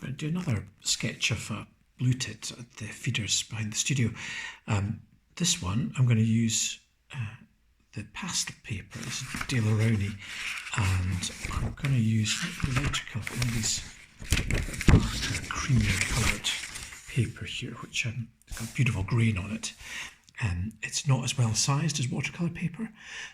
I'm going to do another sketch of a blue tit at the feeders behind the studio. This one I'm going to use the pastel paper. This is De La Rowney, and I'm going to use lighter colour, one of these creamier coloured paper here, which has got beautiful grain on it. It's not as well sized as watercolour paper,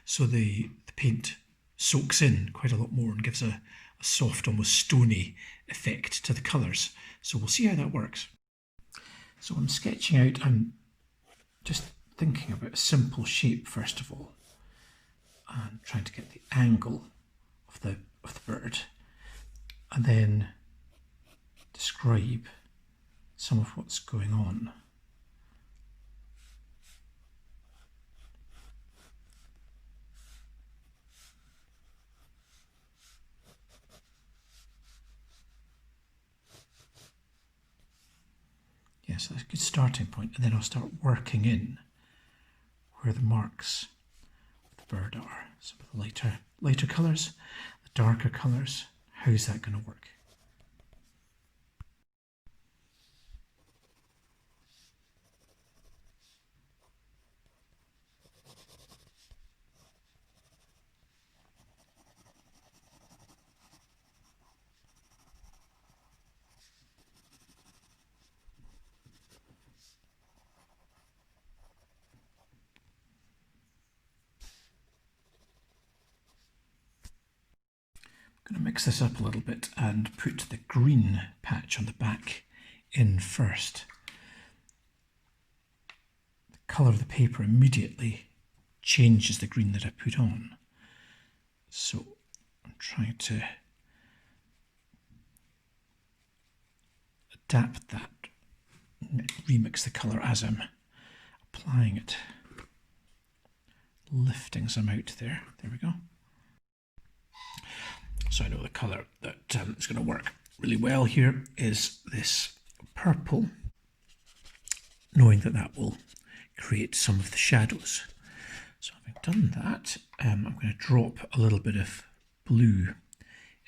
so the paint soaks in quite a lot more and gives a soft, almost stony effect to the colours. So we'll see how that works. So I'm sketching out, I'm just thinking about a simple shape first of all, and trying to get the angle of the bird, and then describe some of what's going on. Yeah, so that's a good starting point, and then I'll start working in where the marks of the bird are. Some of the lighter colours, the darker colours. How's that going to work? I'm going to mix this up a little bit and put the green patch on the back in first. The colour of the paper immediately changes the green that I put on. So I'm trying to adapt that, remix the colour as I'm applying it, lifting some out there. There we go. So I know the colour that is going to work really well here is this purple, knowing that that will create some of the shadows. So having done that, I'm going to drop a little bit of blue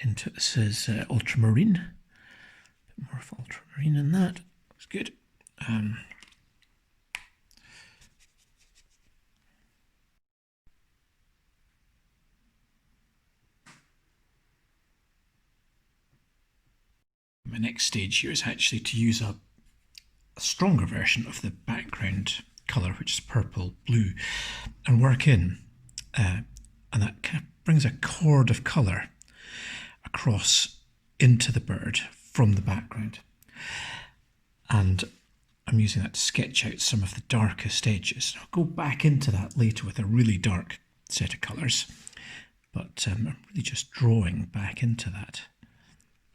into, this is ultramarine, a bit more of ultramarine in that, that's good. My next stage here is actually to use a stronger version of the background colour, which is purple blue, and work in, and that kind of brings a chord of colour across into the bird from the background. And I'm using that to sketch out some of the darkest edges. I'll go back into that later with a really dark set of colours, but I'm really just drawing back into that.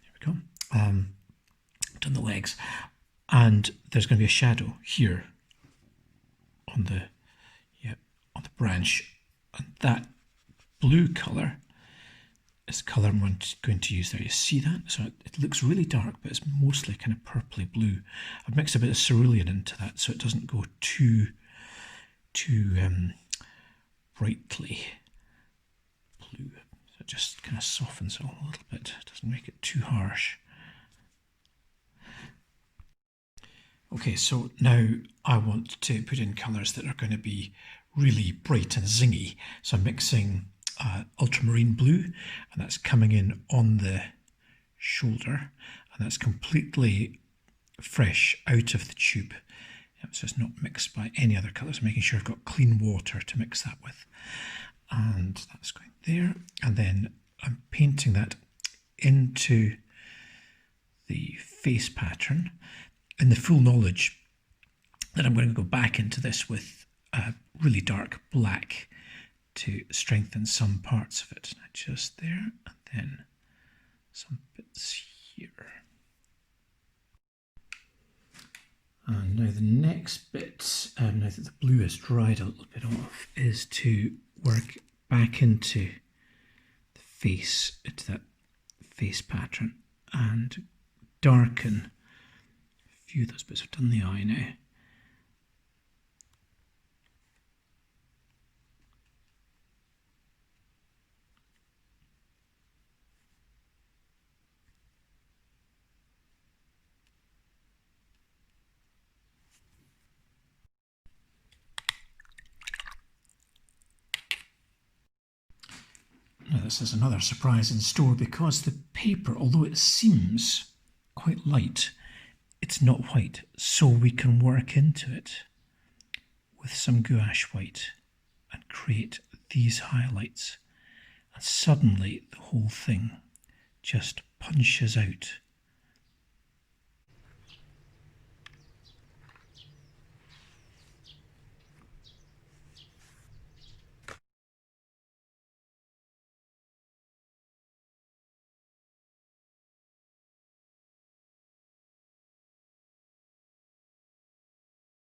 There we go. Done the legs, and there's going to be a shadow here on the branch, and that blue colour is the colour I'm going to use there. You see that? So it looks really dark, but it's mostly kind of purpley blue. I've mixed a bit of cerulean into that so it doesn't go too brightly blue. So it just kind of softens it a little bit. It doesn't make it too harsh. Okay, so now I want to put in colours that are going to be really bright and zingy. So I'm mixing ultramarine blue, and that's coming in on the shoulder, and that's completely fresh out of the tube. So it's not mixed by any other colours, making sure I've got clean water to mix that with. And that's going there, and then I'm painting that into the face pattern, in the full knowledge that I'm going to go back into this with really dark black to strengthen some parts of it. Just there, and then some bits here. And now the next bit, now that the blue has dried a little bit off, is to work back into the face, into that face pattern, and darken a few of those bits. I've done the eye now. Now this is another surprise in store because the paper, although it seems quite light, it's not white, so we can work into it with some gouache white and create these highlights, and suddenly the whole thing just punches out